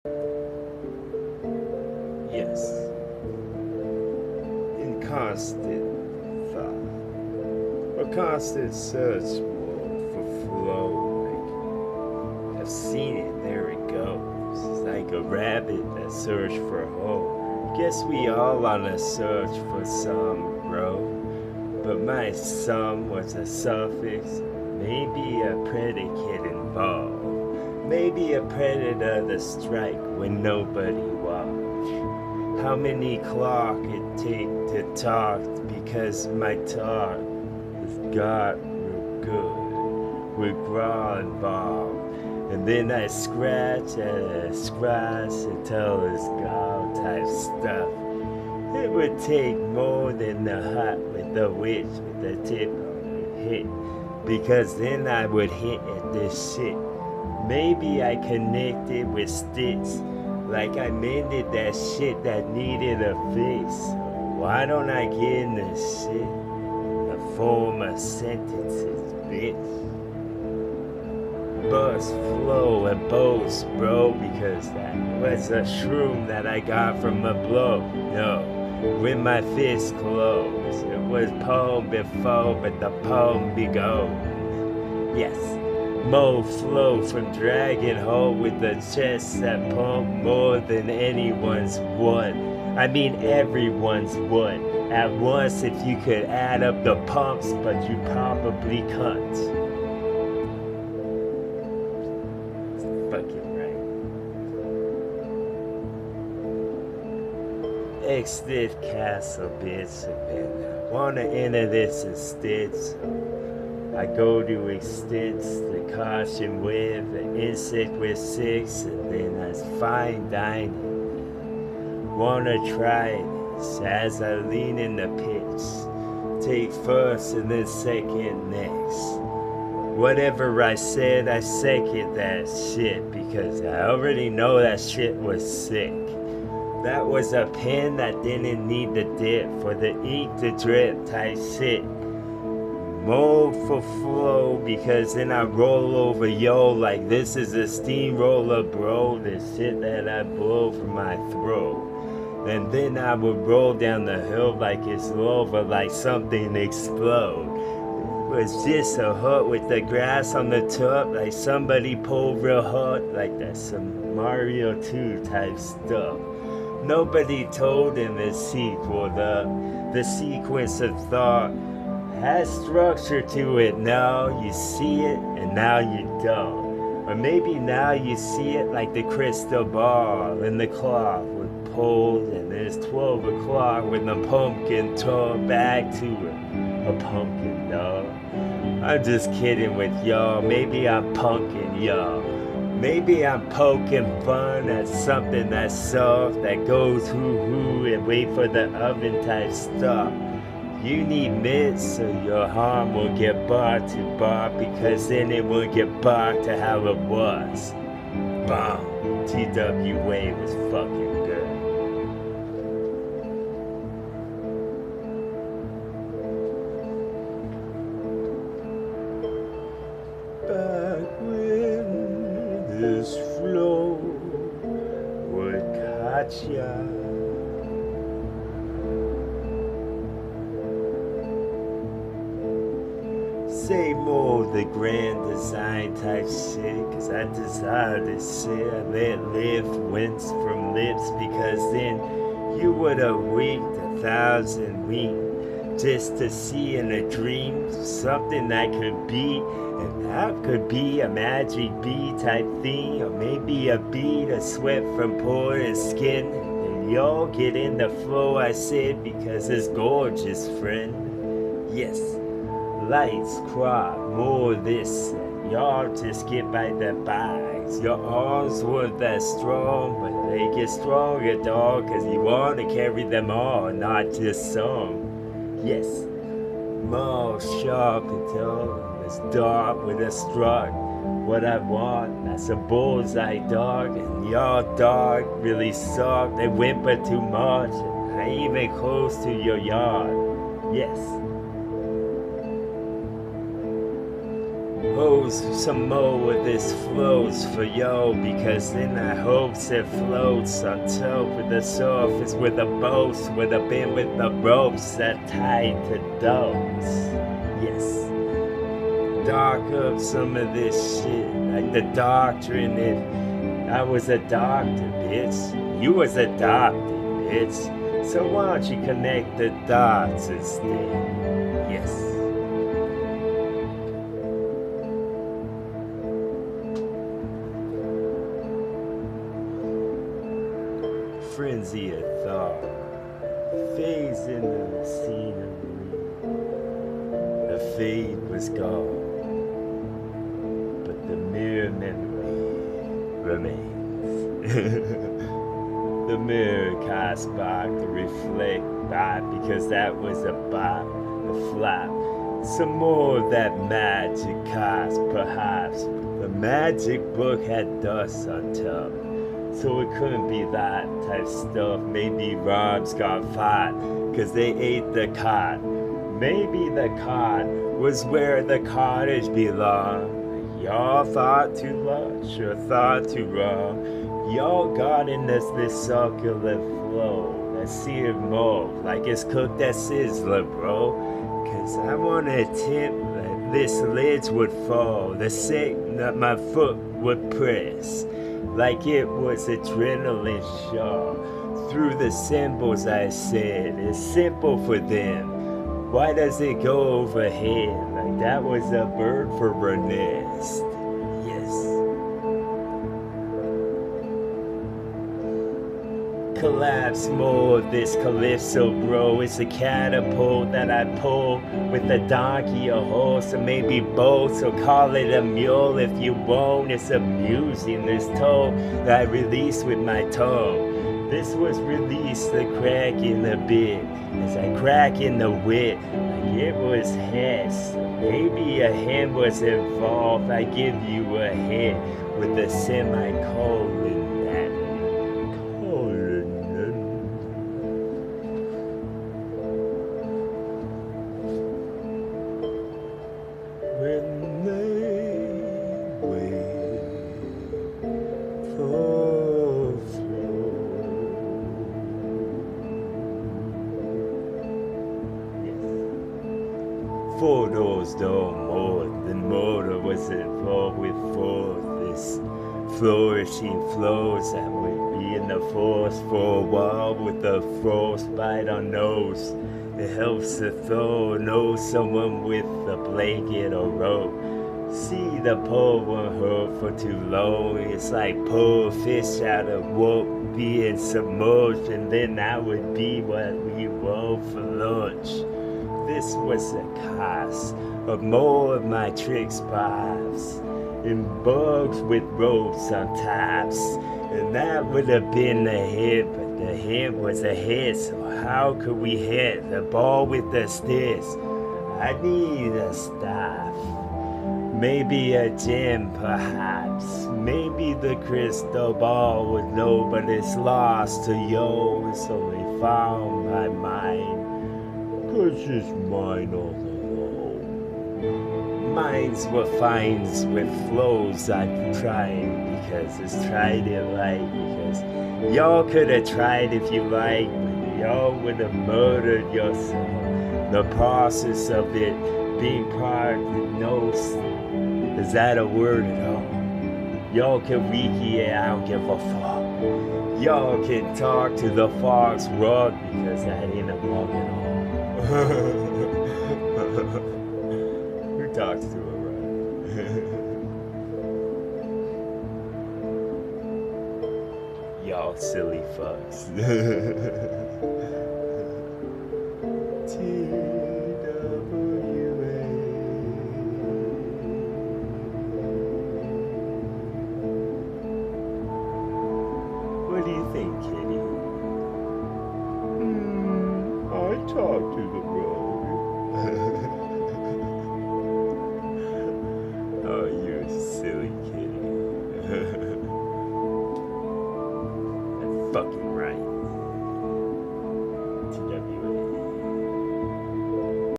Yes, in constant thought, a constant search for flow. Like I've seen it, there it goes. It's like a rabbit that search for home. Guess we all on a search for some, bro. But my some was a suffix, maybe a predicate involved. Maybe a predator to strike when nobody watched. How many clock it take to talk because my talk has got real good with graw involved. And then I scratch and scratch until it's gall type stuff. It would take more than the hut with the witch with the tip would hit. Because then I would hit at this shit. Maybe I connected with sticks. Like I mended that shit that needed a fix. Why don't I get in this shit? The form of sentences, bitch. Buzz, flow, and boast, bro, because that was a shroom that I got from a blow. No, when my fist closed, it was poem before, but the poem begun. Yes, mo flow from Dragon Hole with the chest that pump more than anyone's would. I mean everyone's would. At once if you could add up the pumps, but you probably can't. Fucking right. Exit castle, bitch, and wanna enter this instead, so I go to extents the caution with the insect with 6, and then I fine dining. Wanna try this as I lean in the pitch. Take first and then second next. Whatever I said, I second that shit because I already know that shit was sick. That was a pen that didn't need the dip for the ink to drip type shit. Mode for flow because then I roll over yo like this is a steamroller, bro. The shit that I blow from my throat. And then I would roll down the hill like it's lava, like something explode. It was just a hut with the grass on the top, like somebody pulled real hard, like that's some Mario 2 type stuff. Nobody told in the sequel the sequence of thought has structure to it. Now you see it and now you don't. Or maybe now you see it like the crystal ball and the clock would pull and it's 12 o'clock when the pumpkin turned back to a pumpkin dog. I'm just kidding with y'all. Maybe I'm punking y'all. Maybe I'm poking fun at something that's soft that goes hoo-hoo and wait for the oven type stuff. You need mitts so your harm will get bar to bar because then it will get back to how it was. Bomb. TWA was fucking good. Back when this flow would catch ya. Say more the grand design type shit, cause I desire this shit. I let live wince from lips because then you would've winked 1,000 winks just to see in a dream something that could be, and that could be a magic bee type thing, or maybe a bead of sweat from pore and skin. And y'all get in the flow, I said, because it's gorgeous, friend. Yes. Lights crop more this and y'all just get by the bags. Your arms weren't that strong, but they get stronger, dog, cause you want to carry them all, not just some. Yes, more sharp until it's dark with a struck. What I want, that's a bullseye, dog, and y'all dog really suck. They whimper too much, and I ain't even close to your yard. Yes. Oh, some more of this flows for yo, because then I hopes it floats on top of the surface with a boat, with a bend with the ropes that tied to those. Yes. Dark up some of this shit, like the doctrine. If I was a doctor, bitch, you was adopted, bitch. So why don't you connect the dots instead? Yes. Frenzy of thought, phase into the scenery. The fade was gone, but the mere memory remains. The mirror cast back to reflect back, because that was a bop, a flap. Some more of that magic cast, perhaps. The magic book had dust on top. So it couldn't be that type stuff. Maybe Rob's got fat because they ate the cod. Maybe the cod was where the cottage belonged. Y'all thought too much or thought too wrong. Y'all got in this succulent flow, that seared mold, like it's cooked at Sizzler, bro. Cause I wanna tip that this lids would fall, the sick that my foot would press. Like it was adrenaline shot through the symbols I said. It's simple for them. Why does it go overhead? Like that was a bird for a nest. Yes. Collapse more of this calypso, bro. It's a catapult that I pull with a donkey, a horse, or maybe both. So call it a mule if you won't. It's amusing, this toe that I released with my tongue. This was released, the crack in the bit, as I crack in the wit. Like it was Hess. Maybe a hen was involved. I give you a hint with a semicolon. When they wait for flow. Yes. 4 doors don't more than motor was involved with this flourishing flows that would be in the forest for a while with the frostbite on nose. It helps to know someone with a blanket or rope. See the pole won't hurt for too long. It's like pull a fish out of what being submerged, and then that would be what we want for lunch. This was a cost of more of my tricks pies and bugs with ropes on tops, and that would have been the hit, but the hit was a hit, so how could we hit the ball with the sticks? I need a staff, maybe a gem perhaps, maybe the crystal ball would know, but it's lost to yo, it's only found my mind, 'cause it's mine all alone. Minds were finds with flows I'm trying, because it's tried it right, because y'all could have tried if you like, but y'all would have murdered yourself. The process of it being part of no, is that a word at all? Y'all can wiki it, I don't give a fuck. Y'all can talk to the fox rug, because that ain't a bug at all. Who talks to a rug? Y'all silly fucks. TWA. What do you think, kitty? I talk to the rug. Oh, you're a silly kitty. That's fucking right.